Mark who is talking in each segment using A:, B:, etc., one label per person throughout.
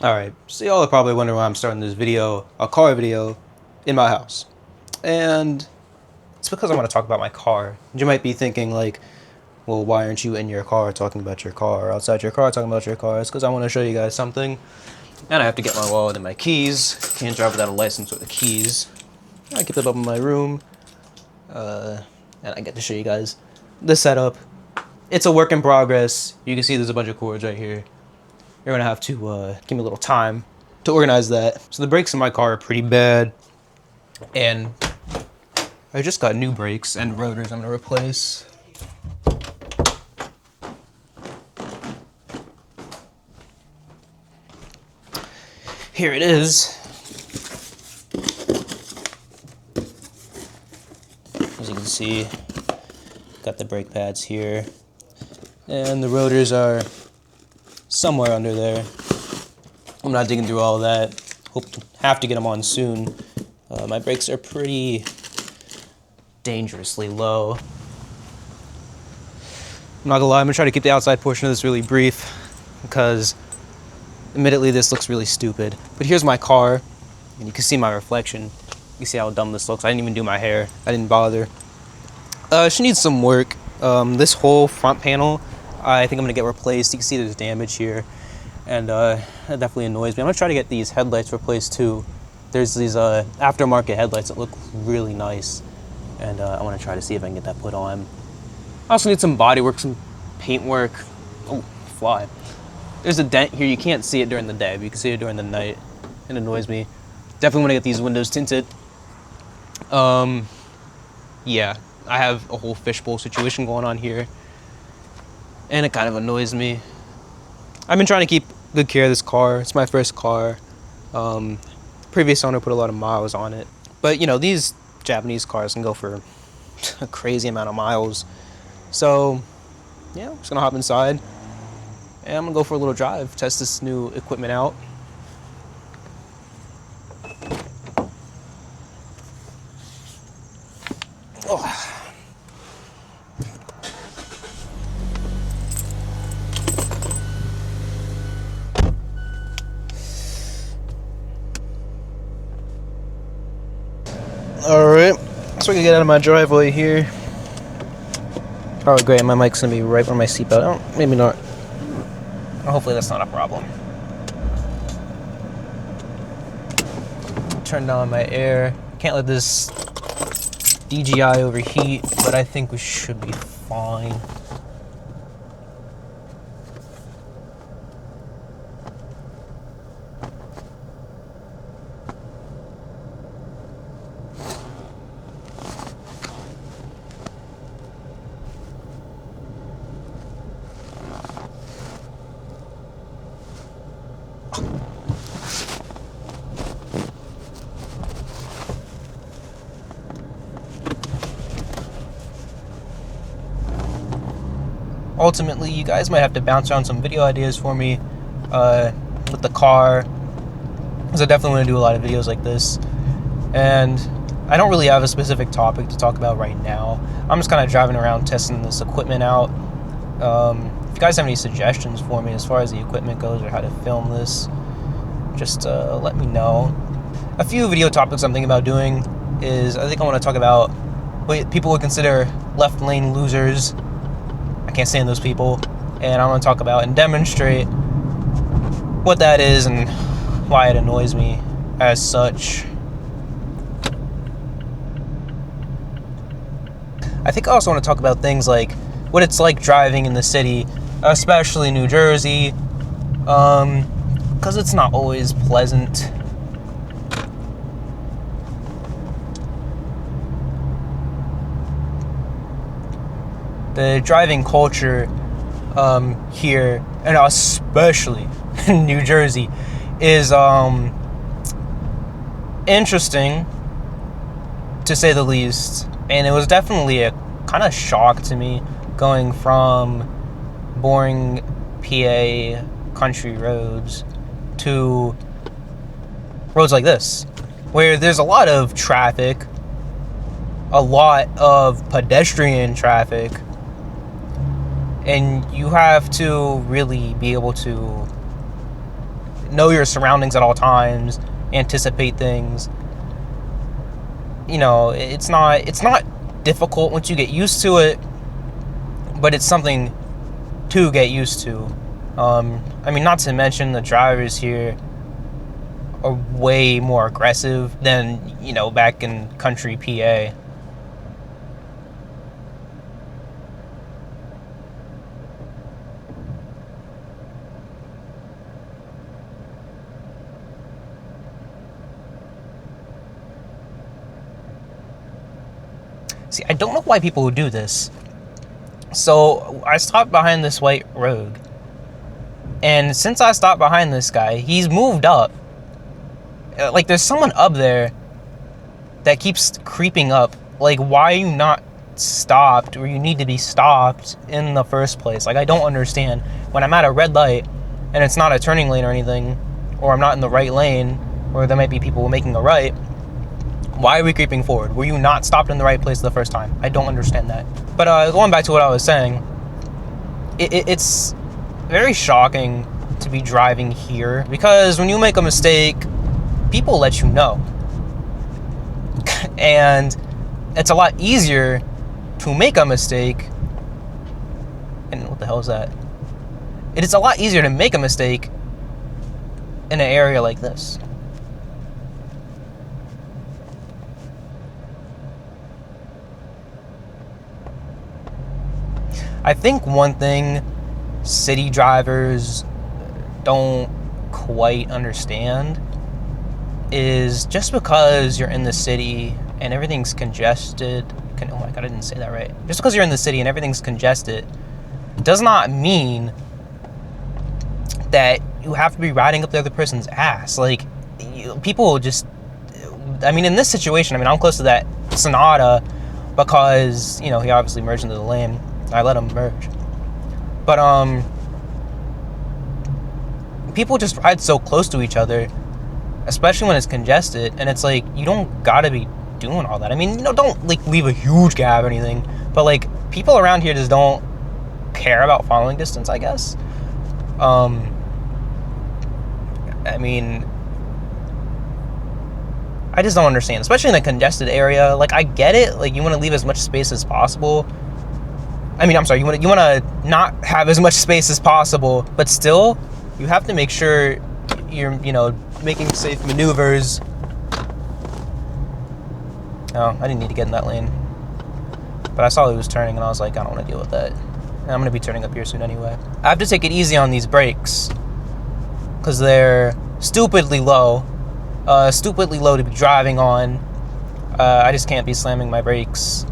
A: Alright, so y'all are probably wondering why I'm starting this video, a car video, in my house. And it's because I want to talk about my car. You might be thinking like, well, why aren't you in your car talking about your car, or outside your car talking about your car? It's because I want to show you guys something. And I have to get my wallet and my keys. Can't drive without a license with the keys. I keep them up in my room. And I get to show you guys the setup. It's a work in progress. You can see there's a bunch of cords right here. You're gonna have to give me a little time to organize that. So the brakes in my car are pretty bad, and I just got new brakes and rotors I'm gonna replace. Here it is. As you can see, got the brake pads here, and the rotors are somewhere under there. I'm not digging through all of that. Have to get them on soon. My brakes are pretty dangerously low. I'm not gonna lie, I'm gonna try to keep the outside portion of this really brief because admittedly this looks really stupid. But here's my car, and you can see my reflection. You can see how dumb this looks. I didn't even do my hair. I didn't bother. She needs some work. This whole front panel, I think I'm gonna get replaced. You can see there's damage here, and that definitely annoys me. I'm gonna try to get these headlights replaced too. There's these aftermarket headlights that look really nice, and I want to try to see if I can get that put on. I also need some body work, some paint work. Oh, fly. There's a dent here. You can't see it during the day, but you can see it during the night. It annoys me. Definitely want to get these windows tinted. Yeah, I have a whole fishbowl situation going on here, and it kind of annoys me. I've been trying to keep good care of this car. It's my first car. Previous owner put a lot of miles on it. But, you know, these Japanese cars can go for a crazy amount of miles. So, yeah, I'm just going to hop inside, and I'm going to go for a little drive, test this new equipment out. Oh. Alright, so I can get out of my driveway here. Oh great, my mic's gonna be right where my seatbelt. Oh, maybe not. Hopefully that's not a problem. Turn down my air. Can't let this DJI overheat, but I think we should be fine. Ultimately, you guys might have to bounce around some video ideas for me with the car, because I definitely want to do a lot of videos like this. And I don't really have a specific topic to talk about right now. I'm just kind of driving around testing this equipment out. If you guys have any suggestions for me as far as the equipment goes or how to film this, just let me know. A few video topics I'm thinking about doing is, I think I want to talk about what people would consider left lane losers. I can't stand those people, and I want to talk about and demonstrate what that is and why it annoys me as such. I think I also want to talk about things like what it's like driving in the city, especially New Jersey, because it's not always pleasant. The driving culture here, and especially in New Jersey, is interesting, to say the least. And it was definitely a kind of shock to me going from boring PA country roads to roads like this, where there's a lot of traffic, a lot of pedestrian traffic, and you have to really be able to know your surroundings at all times, anticipate things. You know, it's not difficult once you get used to it, but it's something to get used to. I mean, not to mention the drivers here are way more aggressive than, you know, back in country PA. See, I don't know why people would do this. So I stopped behind this white Rogue, and since I stopped behind this guy, he's moved up. Like, there's someone up there that keeps creeping up. Like, why are you not stopped where you need to be stopped in the first place? Like, I don't understand. When I'm at a red light and it's not a turning lane or anything, or I'm not in the right lane, or there might be people making a right, why are we creeping forward? Were you not stopped in the right place the first time? I don't understand that. But going back to what I was saying, it's very shocking to be driving here, because when you make a mistake, people let you know. And it's a lot easier to make a mistake. And what the hell is that? It is a lot easier to make a mistake in an area like this. I think one thing city drivers don't quite understand is just because you're in the city and everything's congested, oh my god, I didn't say that right. Just because you're in the city and everything's congested does not mean that you have to be riding up the other person's ass. Like, people just, I mean, in this situation, I mean, I'm close to that Sonata because, you know, he obviously merged into the lane. I let him merge. But, people just ride so close to each other, especially when it's congested, and it's like, you don't gotta be doing all that. I mean, you know, don't, like, leave a huge gap or anything, but, like, people around here just don't care about following distance, I guess. I mean, I just don't understand, especially in a congested area. Like, I get it, like, you want to leave as much space as possible. I mean, I'm sorry, you want to not have as much space as possible, but still, you have to make sure you're, you know, making safe maneuvers. Oh, I didn't need to get in that lane. But I saw he was turning, and I was like, I don't want to deal with that. And I'm going to be turning up here soon anyway. I have to take it easy on these brakes, because they're stupidly low. Stupidly low to be driving on. I just can't be slamming my brakes.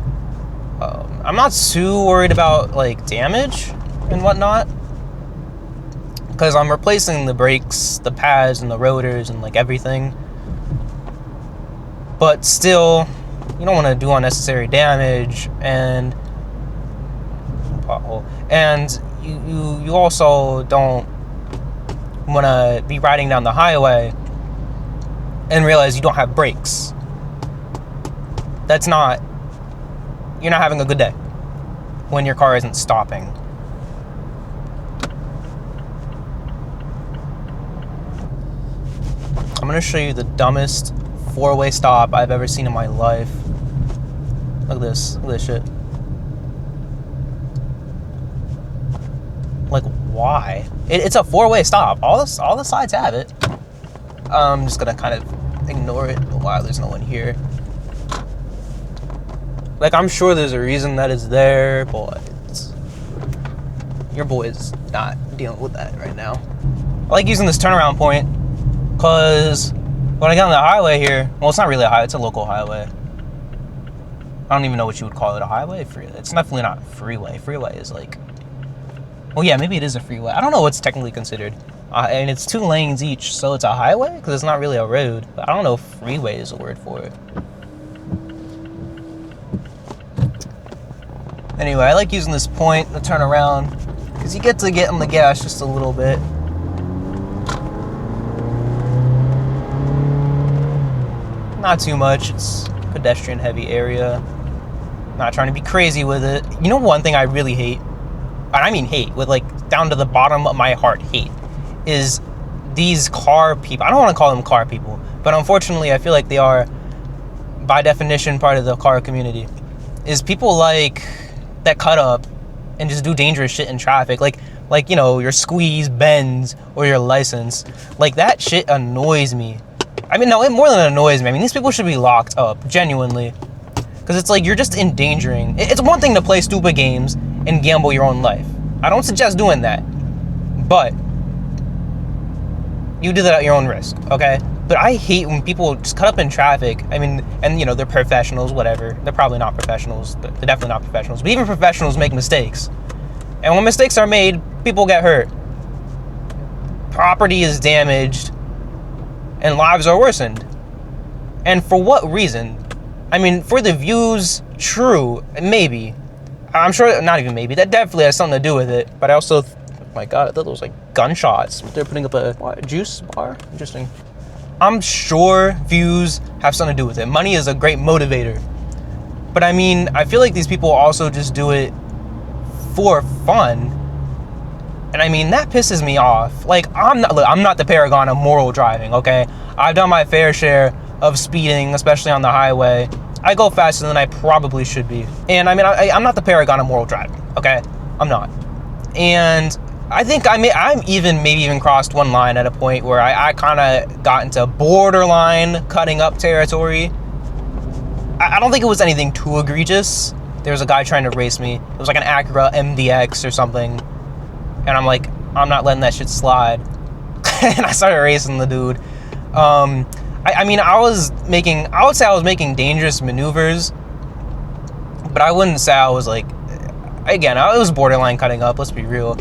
A: I'm not too worried about, like, damage and whatnot, because I'm replacing the brakes, the pads, and the rotors, and, like, everything. But still, you don't want to do unnecessary damage, and pothole. And you also don't want to be riding down the highway and realize you don't have brakes. You're not having a good day when your car isn't stopping. I'm gonna show you the dumbest four-way stop I've ever seen in my life. Look at this shit. Like, why? It's a four-way stop. All the sides have it. I'm just gonna kind of ignore it while there's no one here. Like, I'm sure there's a reason that it's there, but your boy is not dealing with that right now. I like using this turnaround point, because when I get on the highway here, well, it's not really a highway, it's a local highway. I don't even know what you would call it, a highway? It's definitely not freeway. Freeway is like, well, yeah, maybe it is a freeway. I don't know what's technically considered. And it's 2 lanes each, so it's a highway? Because it's not really a road. But I don't know if freeway is a word for it. Anyway, I like using this point to turn around, because you get to get on the gas just a little bit. Not too much. It's a pedestrian heavy area. Not trying to be crazy with it. You know, one thing I really hate, and I mean hate, with, like, down to the bottom of my heart hate, is these car people, I don't want to call them car people, but unfortunately I feel like they are, by definition, part of the car community, is people like that cut up and just do dangerous shit in traffic, like you know, your squeeze, bends, or your license. Like, that shit annoys me. I mean, no, it more than annoys me. I mean, these people should be locked up, genuinely, because it's like, you're just endangering. It's one thing to play stupid games and gamble your own life. I don't suggest doing that, but you do that at your own risk, okay? But I hate when people just cut up in traffic. I mean, and you know, they're professionals, whatever. They're probably not professionals. They're definitely not professionals. But even professionals make mistakes. And when mistakes are made, people get hurt. Property is damaged. And lives are worsened. And for what reason? I mean, for the views, true, maybe. I'm sure, not even maybe, that definitely has something to do with it. But I also, oh my God, I thought those like gunshots. They're putting up a juice bar? Interesting. I'm sure views have something to do with it. Money is a great motivator. But I mean, I feel like these people also just do it for fun. And I mean, that pisses me off. Like, I'm not the paragon of moral driving, okay? I've done my fair share of speeding, especially on the highway. I go faster than I probably should be. And I mean, I'm not the paragon of moral driving, okay? I'm not. And I think I'm even crossed one line at a point where I kind of got into borderline cutting up territory. I don't think it was anything too egregious. There was a guy trying to race me. It was like an Acura MDX or something. And I'm like, I'm not letting that shit slide. And I started racing the dude. I mean, I would say I was making dangerous maneuvers. But I wouldn't say I was like, again, it was borderline cutting up, let's be real.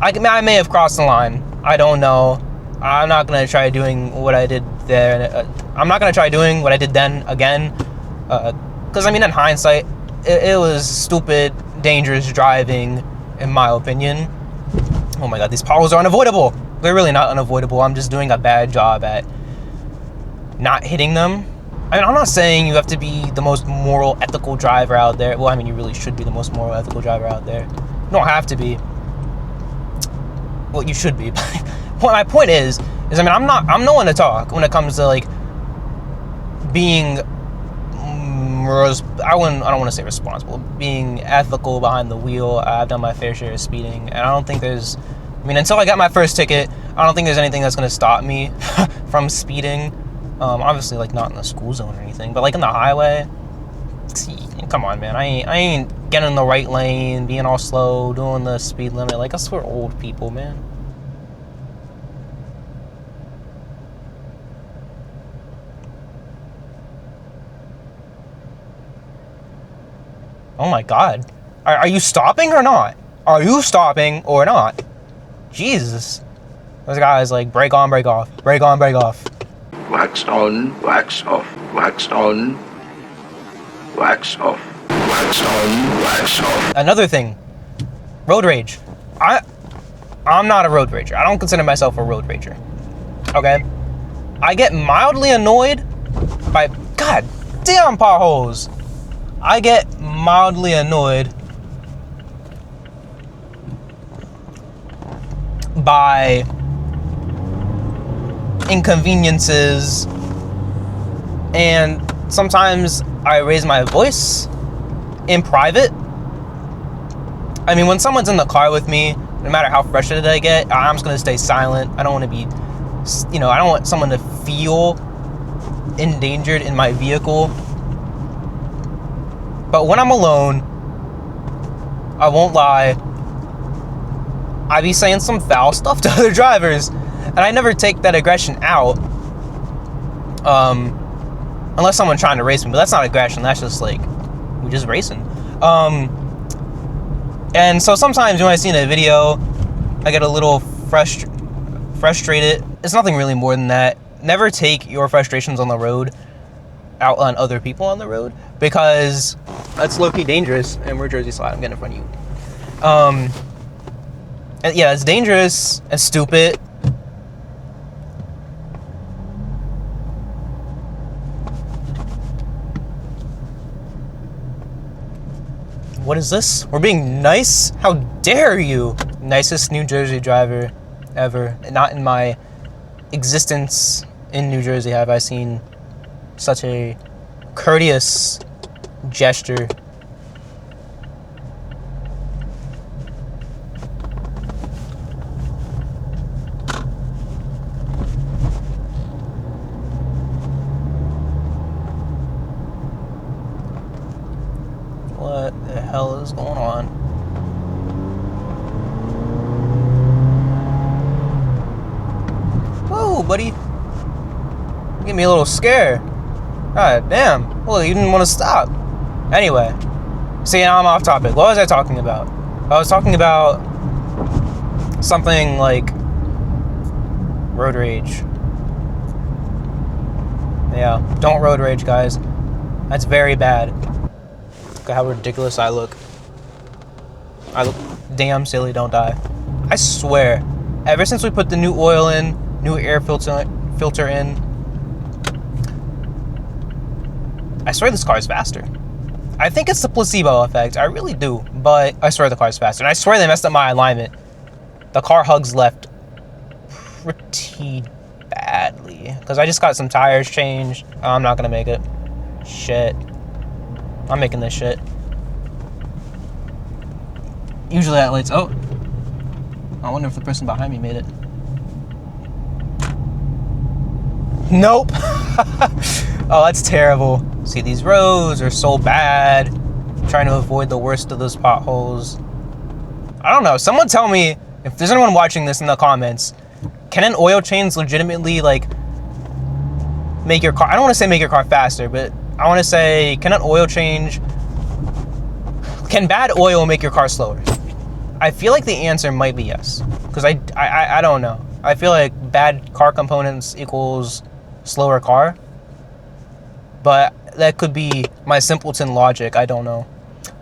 A: I may have crossed the line. I don't know. I'm not going to try doing what I did there. I'm not going to try doing what I did then again. Because, I mean, in hindsight, it was stupid, dangerous driving, in my opinion. Oh my God, these potholes are unavoidable. They're really not unavoidable. I'm just doing a bad job at not hitting them. I mean, I'm not saying you have to be the most moral, ethical driver out there. Well, I mean, you really should be the most moral, ethical driver out there. You don't have to be. Well, you should be. My point is I mean, I'm no one to talk when it comes to like being I don't want to say responsible, being ethical behind the wheel. I've done my fair share of speeding, and I don't think until I got my first ticket, I don't think there's anything that's going to stop me from speeding. Obviously, like, not in the school zone or anything, but like in the highway. Come on, man. I ain't getting in the right lane, being all slow, doing the speed limit. Like, that's for old people, man. Oh my God. Are you stopping or not? Are you stopping or not? Jesus. Those guys like brake on, brake off, brake on, brake off.
B: Wax on, wax off, wax on, wax off, wax on, wax off.
A: Another thing, road rage. I'm not a road rager. I don't consider myself a road rager. Okay? I get mildly annoyed by goddamn potholes. I get mildly annoyed by inconveniences, and sometimes I raise my voice in private. I mean, when someone's in the car with me, no matter how frustrated I get, I'm just gonna stay silent. I don't want to be, I don't want someone to feel endangered in my vehicle. But when I'm alone, I won't lie, I be saying some foul stuff to other drivers, and I never take that aggression out, unless someone's trying to race me. But that's not aggression. That's just like, we're just racing. And so sometimes when I see in a video, I get a little frustrated. It's nothing really more than that. Never take your frustrations on the road out on other people on the road, because that's low-key dangerous. And we're Jersey Slide. I'm getting in front of you. And yeah, it's dangerous and stupid. What is this? We're being nice? How dare you? Nicest New Jersey driver ever. Not in my existence in New Jersey have I seen such a courteous gesture. What the hell is going on? Whoa, buddy. You gave me a little scare. God damn. Well, you didn't want to stop. Anyway. See, now I'm off topic. What was I talking about? I was talking about something like road rage. Yeah, don't road rage, guys. That's very bad. Look at how ridiculous I look. I look damn silly, don't die. I swear, ever since we put the new oil in, new air filter in, I swear this car is faster. I think it's the placebo effect. I really do. But I swear the car is faster. And I swear they messed up my alignment. The car hugs left pretty badly. Because I just got some tires changed. I'm not going to make it. Shit. I'm making this shit. Usually that lights... Oh. I wonder if the person behind me made it. Nope. Oh, that's terrible. See, these roads are so bad. I'm trying to avoid the worst of those potholes. I don't know. Someone tell me, if there's anyone watching this in the comments, can an oil change legitimately, like, make your car... I don't want to say make your car faster, but I want to say, can an oil change... Can bad oil make your car slower? I feel like the answer might be yes. Because I don't know. I feel like bad car components equals slower car. But that could be my simpleton logic. I don't know.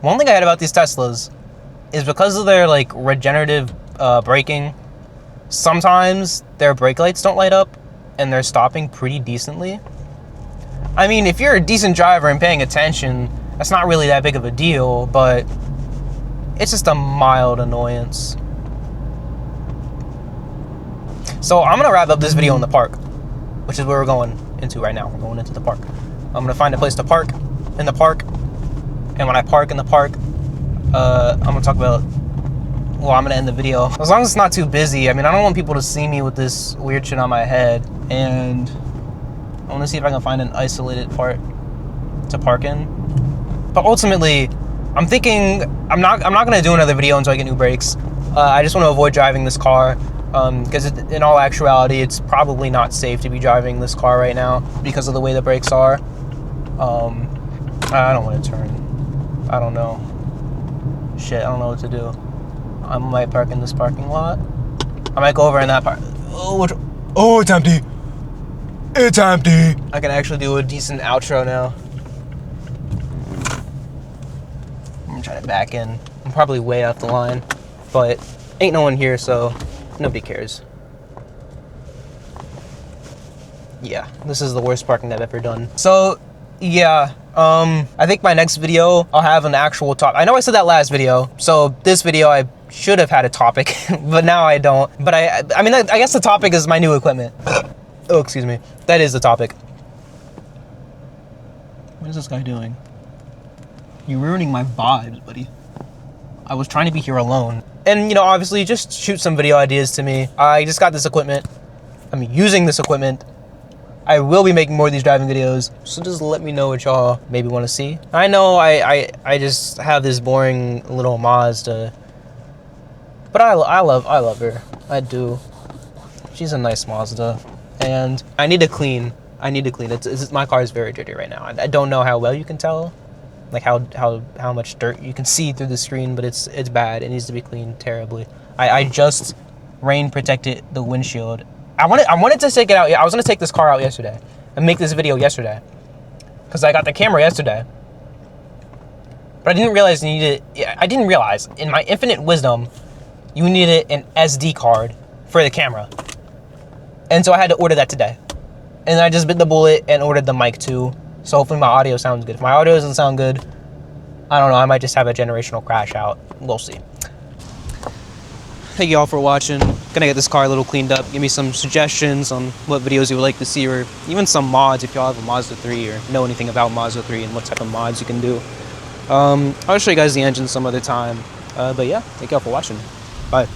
A: One thing I had about these Teslas is because of their like regenerative braking, sometimes their brake lights don't light up and they're stopping pretty decently. I mean, if you're a decent driver and paying attention, that's not really that big of a deal, but it's just a mild annoyance. So I'm gonna wrap up this video in the park, which is where we're going into right now. We're going into the park. I'm gonna find a place to park in the park, and when I park in the park, I'm gonna talk about, well, I'm gonna end the video. As long as it's not too busy. I mean, I don't want people to see me with this weird shit on my head, and I wanna see if I can find an isolated part to park in. But ultimately, I'm thinking I'm not gonna do another video until I get new brakes. I just wanna avoid driving this car, because in all actuality, it's probably not safe to be driving this car right now because of the way the brakes are. I don't want to turn. I don't know. Shit, I don't know what to do. I might park in this parking lot. I might go over in that part. Oh, it's empty. It's empty. I can actually do a decent outro now. I'm gonna try to back in. I'm probably way off the line, but ain't no one here, so nobody cares. Yeah, this is the worst parking I've ever done. So, yeah, I think my next video, I'll have an actual topic. I know I said that last video, so this video I should have had a topic, but now I don't. But I mean, I guess the topic is my new equipment. Oh, excuse me. That is the topic. What is this guy doing? You're ruining my vibes, buddy. I was trying to be here alone. And, you know, obviously, just shoot some video ideas to me. I just got this equipment. I'm using this equipment. I will be making more of these driving videos, so just let me know what y'all maybe want to see. I know I just have this boring little Mazda, but I love her. I do. She's a nice Mazda, and I need to clean. My car is very dirty right now. I don't know how well you can tell, like how much dirt you can see through the screen, but it's bad. It needs to be cleaned terribly. I just rain protected the windshield. I wanted to take it out. I was gonna take this car out yesterday and make this video yesterday, because I got the camera yesterday. But I didn't realize you needed. I didn't realize, in my infinite wisdom, you needed an SD card for the camera, and so I had to order that today. And I just bit the bullet and ordered the mic too. So hopefully my audio sounds good. If my audio doesn't sound good, I don't know. I might just have a generational crash out. We'll see. Thank you all for watching. gonna get this car a little cleaned up. Give me some suggestions on what videos you would like to see, or even some mods if y'all have a Mazda 3 or know anything about Mazda 3 and what type of mods you can do. I'll show you guys the engine some other time. But yeah, thank y'all for watching. Bye.